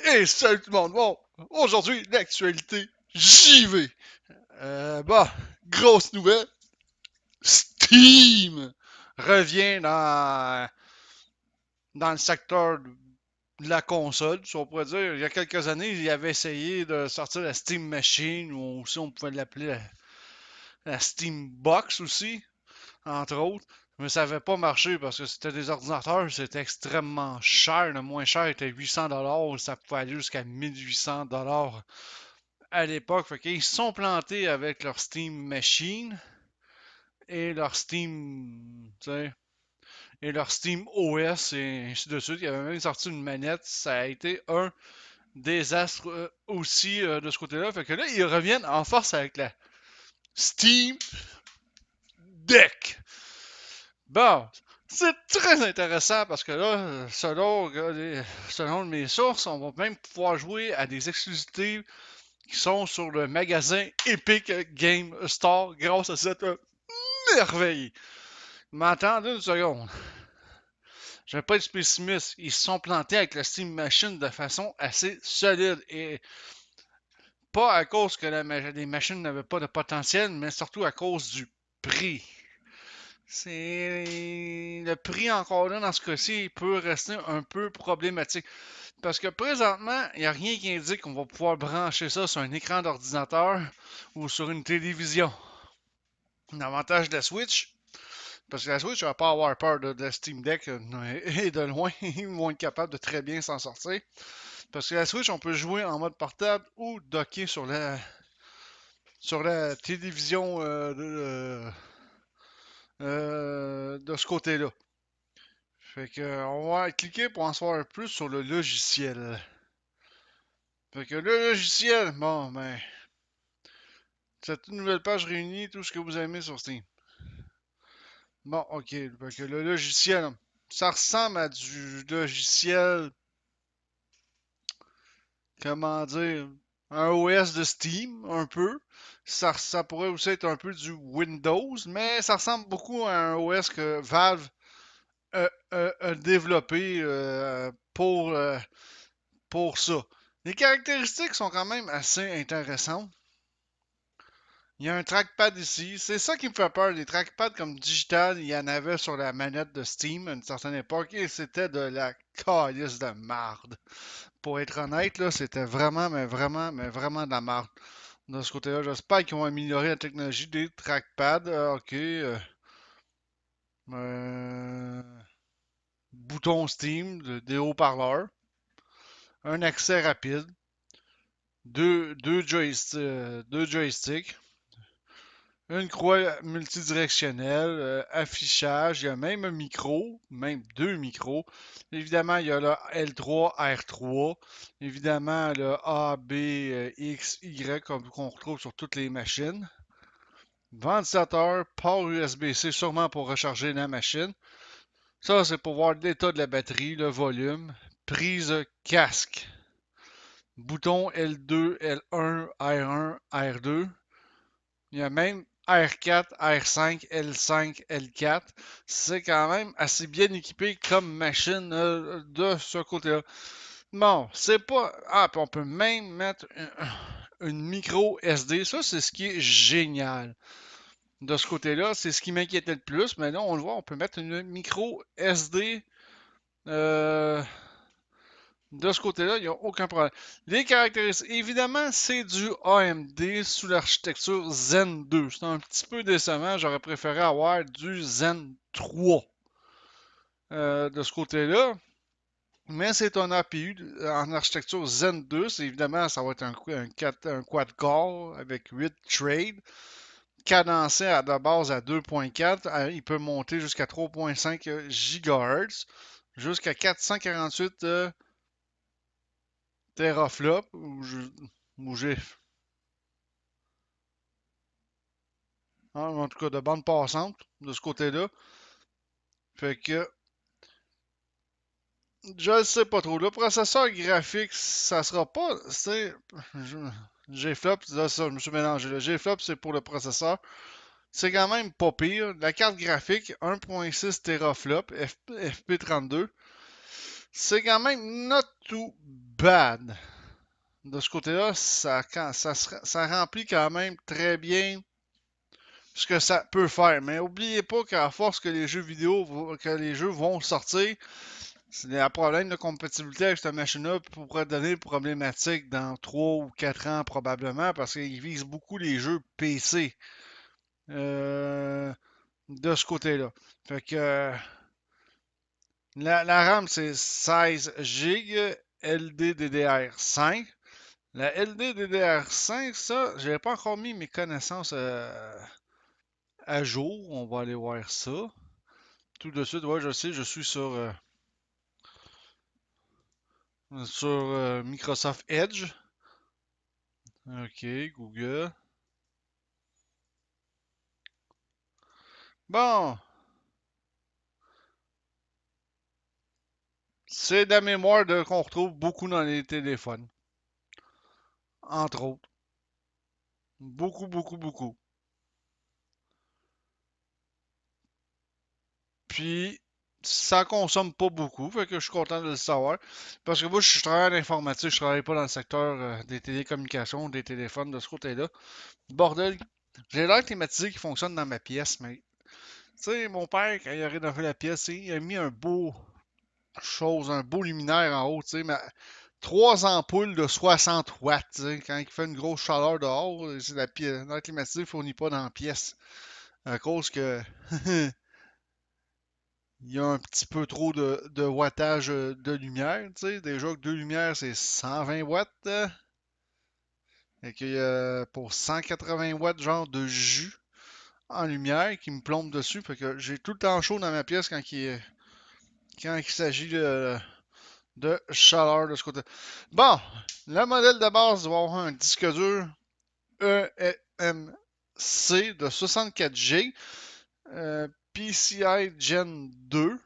Et salut tout le monde! Bon, aujourd'hui, l'actualité JV. Bah, grosse nouvelle. Steam revient dans le secteur de la console, si on pourrait dire. Il y a quelques années, il avait essayé de sortir la Steam Machine, ou aussi on pouvait l'appeler la Steam Box aussi, entre autres. Mais ça n'avait pas marché parce que c'était des ordinateurs, c'était extrêmement cher. Le moins cher était 800$, ça pouvait aller jusqu'à 1800$ à l'époque. Fait qu'ils se sont plantés avec leur Steam Machine et leur Steam, tu sais, et leur Steam OS et ainsi de suite. Il y avait même sorti une manette. Ça a été un désastre aussi de ce côté-là. Fait que là, ils reviennent en force avec la Steam Deck. Bon, c'est très intéressant parce que là, selon mes sources, on va même pouvoir jouer à des exclusivités qui sont sur le magasin Epic Game Store grâce à cette merveille. Mais attendez une seconde. Je vais pas être pessimiste. Ils se sont plantés avec la Steam Machine de façon assez solide. Et pas à cause que les machines n'avaient pas de potentiel, mais surtout à cause du prix. C'est le prix encore là dans ce cas-ci, il peut rester un peu problématique. Parce que présentement, il n'y a rien qui indique qu'on va pouvoir brancher ça sur un écran d'ordinateur ou sur une télévision. L'avantage de la Switch, parce que la Switch va pas avoir peur de la Steam Deck et de loin, ils vont être capables de très bien s'en sortir. Parce que la Switch, on peut jouer en mode portable ou docker sur la télévision de ce côté-là. Fait que on va cliquer pour en savoir plus sur le logiciel. Fait que le logiciel, bon ben, cette nouvelle page réunit tout ce que vous aimez sur Steam. Bon, ok. Fait que le logiciel, ça ressemble à du logiciel, comment dire, un OS de Steam, un peu. Ça pourrait aussi être un peu du Windows, mais ça ressemble beaucoup à un OS que Valve a développé pour ça. Les caractéristiques sont quand même assez intéressantes. Il y a un trackpad ici. C'est ça qui me fait peur. Les trackpads comme digital, il y en avait sur la manette de Steam à une certaine époque et c'était de la calice de marde. Pour être honnête, là, c'était vraiment, mais vraiment de la marde. De ce côté-là, j'espère qu'ils vont améliorer la technologie des trackpads. Ok. Euh, bouton Steam, des haut-parleurs. Un accès rapide. Deux joysticks. Une croix multidirectionnelle, affichage, il y a même un micro, même deux micros. Évidemment, il y a le L3, R3. Évidemment, le A, B, X, Y, comme qu'on retrouve sur toutes les machines. Ventilateur, port USB-C, sûrement pour recharger la machine. Ça, c'est pour voir l'état de la batterie, le volume. Prise casque. Bouton L2, L1, R1, R2. Il y a même R4, R5, L5, L4. C'est quand même assez bien équipé comme machine de ce côté-là. Bon, c'est pas. Ah, puis on peut même mettre une micro SD. Ça, c'est ce qui est génial. De ce côté-là, c'est ce qui m'inquiétait le plus. Mais là, on le voit, on peut mettre une micro SD euh, de ce côté-là, il n'y a aucun problème. Les caractéristiques, évidemment, c'est du AMD sous l'architecture Zen 2. C'est un petit peu décevant. J'aurais préféré avoir du Zen 3 de ce côté-là. Mais c'est un APU en architecture Zen 2. Évidemment, ça va être un quad-core avec 8 trades. Cadencé à la base à 2.4. Il peut monter jusqu'à 3.5 GHz. Jusqu'à 448 teraflops. Ou j'ai en tout cas de bande passante de ce côté-là. Fait que je ne sais pas trop. Le processeur graphique, ça sera pas. G-Flop, là, ça, je me suis mélangé. Le G-Flop, c'est pour le processeur. C'est quand même pas pire. La carte graphique, 1.6 teraflop, FP32. C'est quand même not too bad. De ce côté-là, ça remplit quand même très bien ce que ça peut faire. Mais n'oubliez pas qu'à force que les jeux vidéo, que les jeux vont sortir, c'est un problème de compatibilité avec cette machine-là pourrait donner problématique dans 3 ou 4 ans probablement parce qu'ils visent beaucoup les jeux PC de ce côté-là. Fait que la RAM c'est 16 GB LDDR5. La LDDR5, ça, j'avais pas encore mis mes connaissances à jour. On va aller voir ça. Tout de suite, ouais, je sais, je suis sur Microsoft Edge. Ok, Google. Bon, c'est de la mémoire qu'on retrouve beaucoup dans les téléphones. Entre autres. Beaucoup, beaucoup, beaucoup. Puis, ça consomme pas beaucoup, fait que je suis content de le savoir. Parce que moi, je travaille en informatique, je travaille pas dans le secteur des télécommunications, des téléphones de ce côté-là. Bordel, j'ai l'air climatisé qui fonctionne dans ma pièce, mais tu sais, mon père, quand il a rénové la pièce, il a mis un beau luminaire en haut, tu sais, mais trois ampoules de 60 watts, tu sais, quand il fait une grosse chaleur dehors, l'air climatisé ne fournit pas dans la pièce. À cause que il y a un petit peu trop de wattage de lumière, tu sais. Déjà que deux lumières, c'est 120 watts. Et que pour 180 watts, genre de jus en lumière qui me plombe dessus. Fait que j'ai tout le temps chaud dans ma pièce quand il s'agit de chaleur de ce côté. Bon, le modèle de base va avoir un disque dur EMC de 64 GB, PCI Gen 2.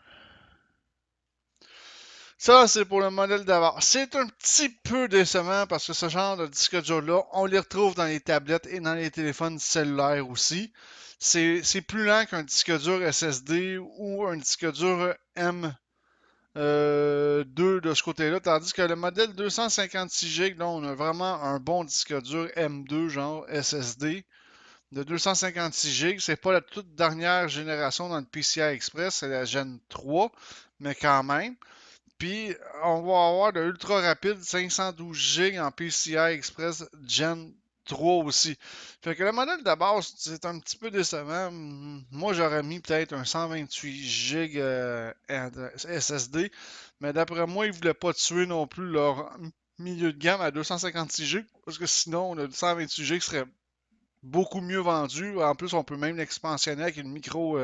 Ça, c'est pour le modèle d'avant. C'est un petit peu décevant parce que ce genre de disque dur-là, on les retrouve dans les tablettes et dans les téléphones cellulaires aussi. C'est plus lent qu'un disque dur SSD ou un disque dur M2 de ce côté-là, tandis que le modèle 256 GB, là, on a vraiment un bon disque dur M2, genre SSD, de 256 GB. C'est pas la toute dernière génération dans le PCI Express, c'est la Gen 3, mais quand même. Puis, on va avoir de ultra rapide 512 GB en PCI Express Gen 3 aussi. Fait que le modèle de base, c'est un petit peu décevant. Moi, j'aurais mis peut-être un 128 GB SSD. Mais d'après moi, ils ne voulaient pas tuer non plus leur milieu de gamme à 256 GB. Parce que sinon, le 128 GB serait beaucoup mieux vendu. En plus, on peut même l'expansionner avec une micro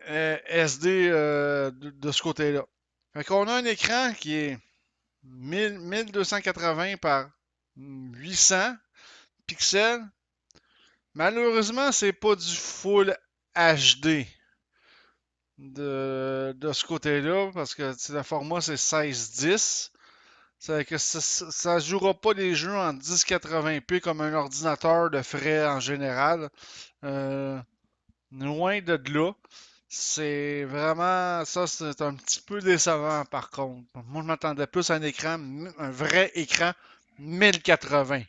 SD de ce côté-là. Fait qu'on a un écran qui est 1280 par 800 pixels. Malheureusement, c'est pas du full HD de ce côté-là parce que le format c'est 16:10. C'est que ça ne jouera pas les jeux en 1080p comme un ordinateur de frais en général. Euh, Loin de là. C'est vraiment, ça c'est un petit peu décevant par contre. Moi je m'attendais plus à un vrai écran 1080.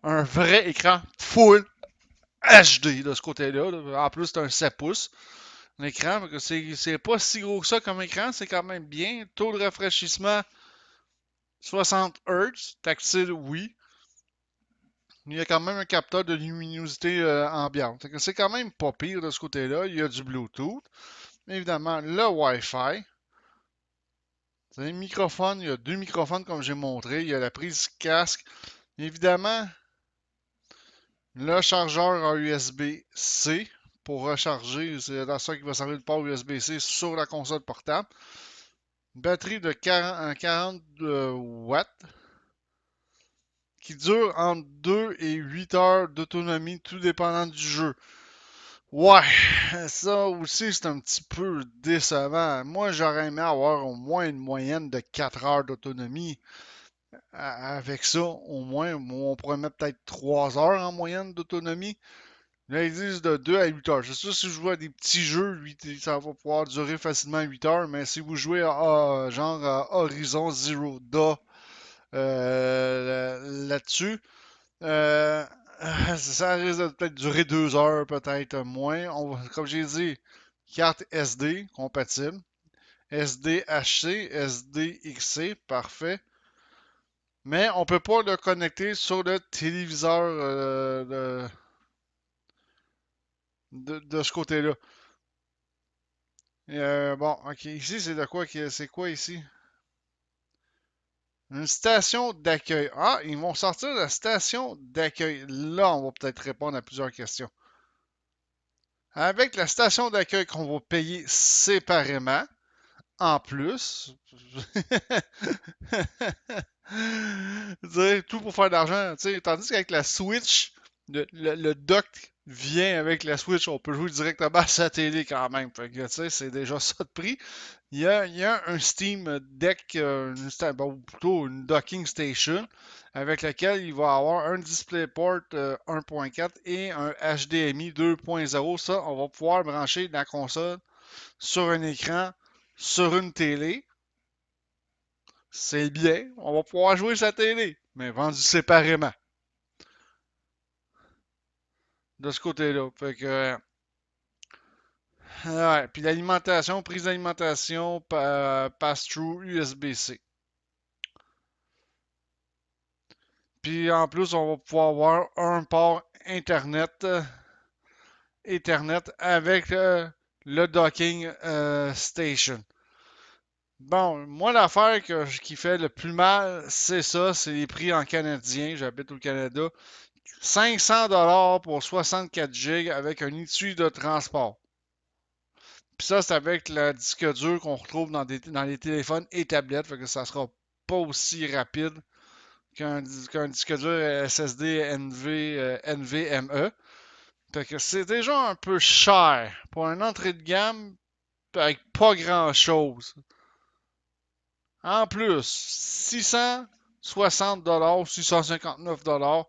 Un vrai écran full HD de ce côté-là. En plus c'est un 7 pouces. L'écran, c'est pas si gros que ça comme écran, c'est quand même bien. Taux de rafraîchissement 60 Hz, tactile oui. Il y a quand même un capteur de luminosité ambiante. C'est quand même pas pire de ce côté-là. Il y a du Bluetooth. Évidemment, le Wi-Fi. Un microphone, il y a deux microphones comme j'ai montré. Il y a la prise casque. Évidemment, le chargeur en USB-C pour recharger. C'est dans ça qui va servir le port USB-C sur la console portable. Batterie de 40 watts qui dure entre 2 et 8 heures d'autonomie, tout dépendant du jeu. Ouais, ça aussi c'est un petit peu décevant. Moi j'aurais aimé avoir au moins une moyenne de 4 heures d'autonomie. Avec ça, au moins, on pourrait mettre peut-être 3 heures en moyenne d'autonomie. Là, ils disent de 2 à 8 heures. C'est sûr, si je joue à des petits jeux, ça va pouvoir durer facilement 8 heures, mais si vous jouez genre à Horizon Zero Dawn là-dessus, euh, ça risque de peut-être durer 2 heures, peut-être moins. Comme j'ai dit, carte SD compatible, SDHC, SDXC, parfait. Mais on peut pas le connecter sur le téléviseur de ce côté-là. Bon, ok. Ici, c'est de quoi? C'est quoi ici? Une station d'accueil. Ah, ils vont sortir la station d'accueil. Là, on va peut-être répondre à plusieurs questions. Avec la station d'accueil qu'on va payer séparément, en plus, tout pour faire de l'argent. Tandis qu'avec la Switch, le dock vient avec la Switch. On peut jouer directement à sa télé quand même. Fait que, c'est déjà ça de prix. Il y a un Steam Deck, bon, plutôt une docking station, avec lequel il va avoir un DisplayPort 1.4 et un HDMI 2.0. Ça, on va pouvoir brancher la console sur un écran, sur une télé. C'est bien, on va pouvoir jouer sa télé, mais vendu séparément de ce côté-là. Fait que, ouais, puis l'alimentation, prise d'alimentation, pass-through USB-C. Puis en plus, on va pouvoir avoir un port Internet, Ethernet avec le docking station. Bon, moi, l'affaire qui fait le plus mal, c'est ça, c'est les prix en canadien. J'habite au Canada. 500$ pour 64 GB avec un étui de transport. Puis ça, c'est avec le disque dur qu'on retrouve dans les téléphones et tablettes. Fait que ça sera pas aussi rapide qu'un disque dur SSD NVMe. Fait que c'est déjà un peu cher pour une entrée de gamme avec pas grand chose. En plus, 660$, 659$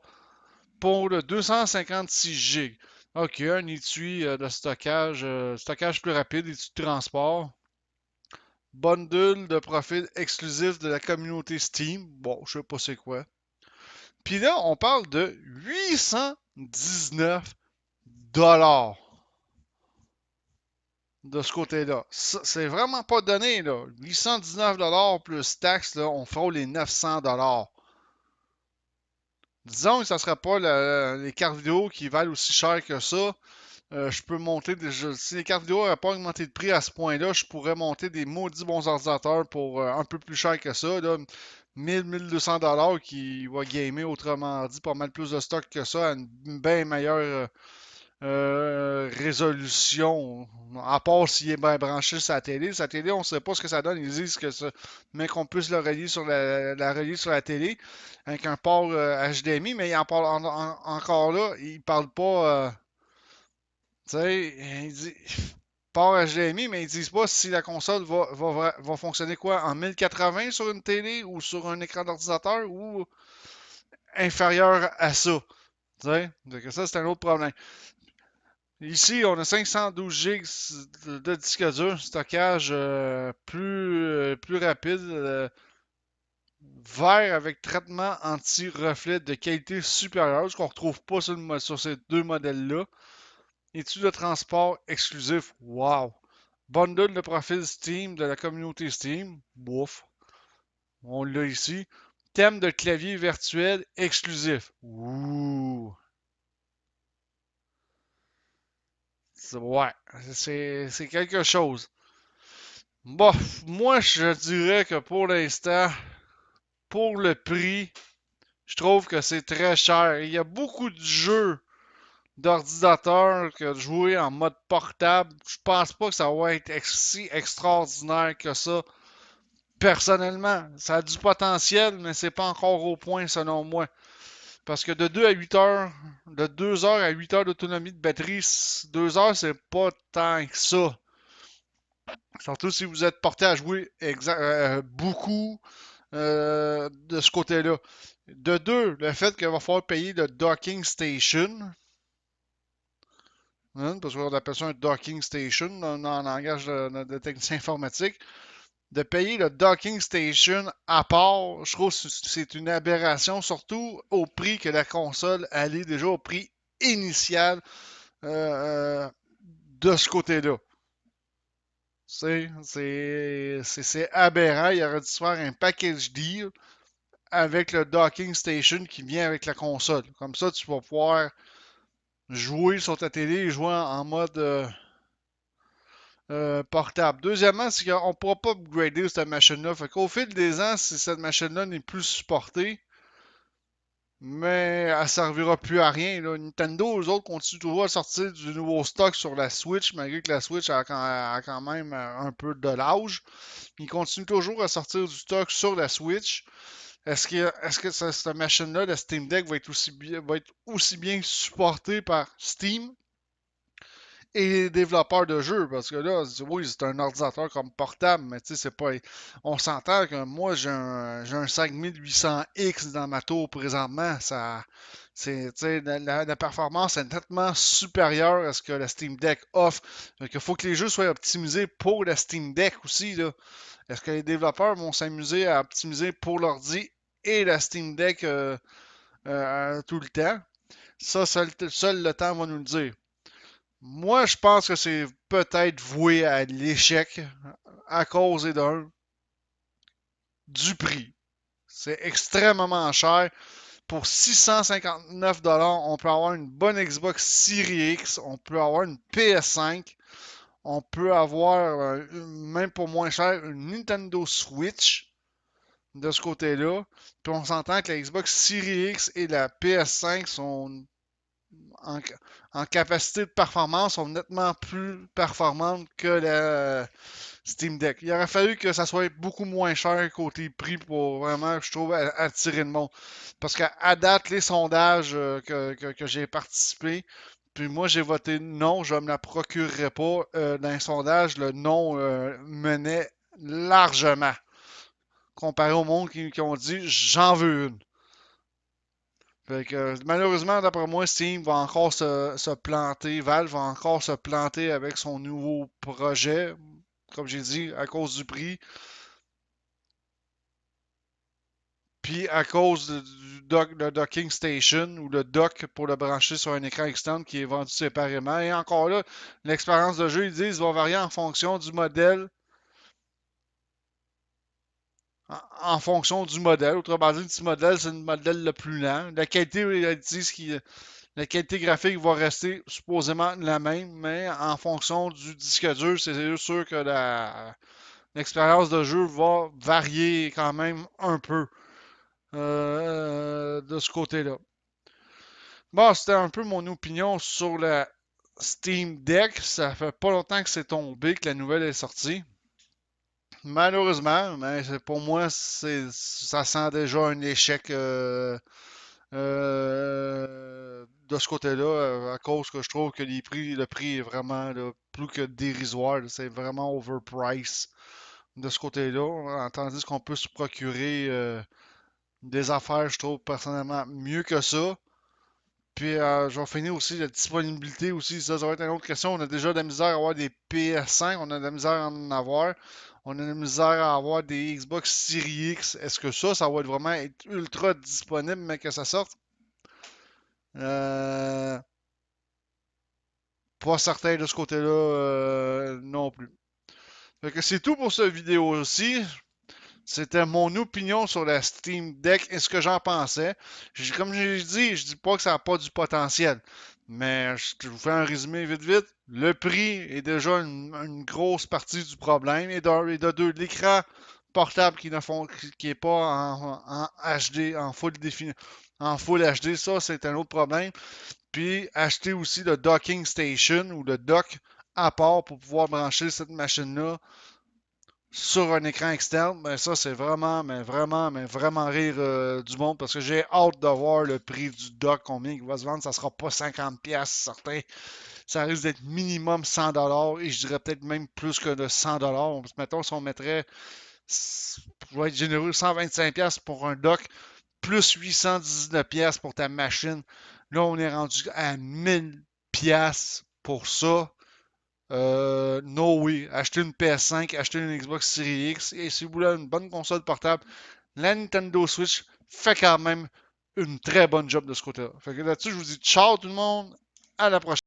pour le 256 GB. Ok, un étui de stockage, stockage plus rapide, étui de transport. Bundle de profil exclusif de la communauté Steam. Bon, je sais pas c'est quoi. Puis là, on parle de 819$ de ce côté-là. C'est vraiment pas donné, là. 819$ plus taxes, là, on frôle les 900$. Disons que ça ne sera pas les cartes vidéo qui valent aussi cher que ça. Je peux monter si les cartes vidéo n'avaient pas augmenté de prix à ce point-là, je pourrais monter des maudits bons ordinateurs pour un peu plus cher que ça. Là, 1000-1200$ qui va gamer, autrement dit, pas mal plus de stock que ça, à une bien meilleure résolution. À part s'il est bien branché sur la télé. Sa télé, on ne sait pas ce que ça donne. Ils disent que ça, mais qu'on puisse le relier sur la relier sur la télé avec un port HDMI, mais il en parle encore là, il parle pas. Tu sais, il dit port HDMI, mais ils disent pas si la console va fonctionner quoi en 1080 sur une télé ou sur un écran d'ordinateur ou inférieur à ça. Tu sais, donc ça c'est un autre problème. Ici, on a 512 GB de disque dur, stockage plus rapide, vert avec traitement anti-reflet de qualité supérieure, ce qu'on retrouve pas sur ces deux modèles-là. Études de transport exclusif, wow. Bundle de profil Steam de la communauté Steam, bouf. On l'a ici. Thème de clavier virtuel exclusif. Ouh. Ouais, c'est quelque chose. Bof, moi je dirais que pour l'instant, pour le prix, je trouve que c'est très cher. Il y a beaucoup de jeux d'ordinateur que de jouer en mode portable. Je pense pas que ça va être si extraordinaire que ça. Personnellement, ça a du potentiel, mais c'est pas encore au point selon moi. Parce que de 2 à 8 heures, de 2 heures à 8 heures d'autonomie de batterie, 2 heures, c'est pas tant que ça. Surtout si vous êtes porté à jouer beaucoup de ce côté-là. De deux, le fait qu'il va falloir payer le docking station. hein, parce qu'on appelle ça un docking station en langage de technicien informatique. De payer le docking station à part, je trouve que c'est une aberration, surtout au prix que la console allait déjà au prix initial de ce côté-là. C'est aberrant. Il aurait dû se faire un package deal avec le docking station qui vient avec la console. Comme ça, tu vas pouvoir jouer sur ta télé et jouer en mode portable. Deuxièmement, c'est qu'on ne pourra pas upgrader cette machine-là. Fait qu'au fil des ans, si cette machine-là n'est plus supportée, mais elle ne servira plus à rien. Là. Nintendo, eux autres, continuent toujours à sortir du nouveau stock sur la Switch, malgré que la Switch a quand même un peu de l'âge. Ils continuent toujours à sortir du stock sur la Switch. Est-ce que cette machine-là, la Steam Deck, va être aussi bien supportée par Steam et les développeurs de jeux? Parce que là, oui, c'est un ordinateur comme portable, mais tu sais, c'est pas. On s'entend que moi, j'ai un 5800X dans ma tour présentement. La performance est nettement supérieure à ce que la Steam Deck offre. Donc, il faut que les jeux soient optimisés pour la Steam Deck aussi, là. Est-ce que les développeurs vont s'amuser à optimiser pour l'ordi et la Steam Deck tout le temps? Ça, seul le temps va nous le dire. Moi, je pense que c'est peut-être voué à l'échec à cause du prix. C'est extrêmement cher. Pour 659$, on peut avoir une bonne Xbox Series X, on peut avoir une PS5, on peut avoir, même pour moins cher, une Nintendo Switch de ce côté-là. Puis on s'entend que la Xbox Series X et la PS5 sont en, en capacité de performance, sont nettement plus performantes que la Steam Deck. Il aurait fallu que ça soit beaucoup moins cher côté prix pour vraiment, je trouve, attirer le monde. Parce qu'à date, les sondages que j'ai participé, puis moi j'ai voté non, je ne me la procurerai pas. Dans les sondages, le non menait largement comparé au monde qui ont dit j'en veux une. Fait que, malheureusement, d'après moi, Steam va encore se planter, Valve va encore se planter avec son nouveau projet, comme j'ai dit, à cause du prix, puis à cause du le docking station ou le dock pour le brancher sur un écran externe qui est vendu séparément. Et encore là, l'expérience de jeu, ils disent, va varier en fonction du modèle. En fonction du modèle. Autrement dit, le petit modèle, c'est le modèle le plus lent. La qualité, ils disent la qualité graphique va rester supposément la même, mais en fonction du disque dur, c'est sûr que l'expérience de jeu va varier quand même un peu de ce côté-là. Bon, c'était un peu mon opinion sur la Steam Deck. Ça fait pas longtemps que c'est tombé, que la nouvelle est sortie. Malheureusement, mais pour moi, ça sent déjà un échec de ce côté-là, à cause que je trouve que le prix est vraiment là, plus que dérisoire. C'est vraiment overpriced de ce côté-là. Tandis qu'on peut se procurer des affaires, je trouve personnellement mieux que ça. Puis je vais finir aussi la disponibilité aussi. Ça va être une autre question. On a déjà de la misère à avoir des PS5, on a de la misère à en avoir. On a de la misère à avoir des Xbox Series X. Est-ce que ça va vraiment être ultra disponible, mais que ça sorte? Euh, Pas certain de ce côté-là non plus. Fait que c'est tout pour cette vidéo aussi. C'était mon opinion sur la Steam Deck et ce que j'en pensais. Comme j'ai dit, je dis pas que ça n'a pas du potentiel. Mais je vous fais un résumé vite vite. Le prix est déjà une grosse partie du problème. Et de deux, l'écran portable qui est pas en HD, en full HD, ça c'est un autre problème. Puis acheter aussi le docking station ou le dock à part pour pouvoir brancher cette machine-là sur un écran externe, ben ça c'est vraiment, mais vraiment rire du monde parce que j'ai hâte de voir le prix du dock, combien il va se vendre. Ça sera pas 50$ certain. Ça risque d'être minimum 100$ et je dirais peut-être même plus que de 100$. Mettons si on mettrait, pour être généreux, 125$ pour un dock plus 819$ pour ta machine. Là, on est rendu à 1000$ Pour ça, no way. Achetez une PS5, achetez une Xbox Series X. Et si vous voulez une bonne console portable, la Nintendo Switch fait quand même une très bonne job de ce côté-là. Fait que là-dessus, je vous dis ciao tout le monde. À la prochaine.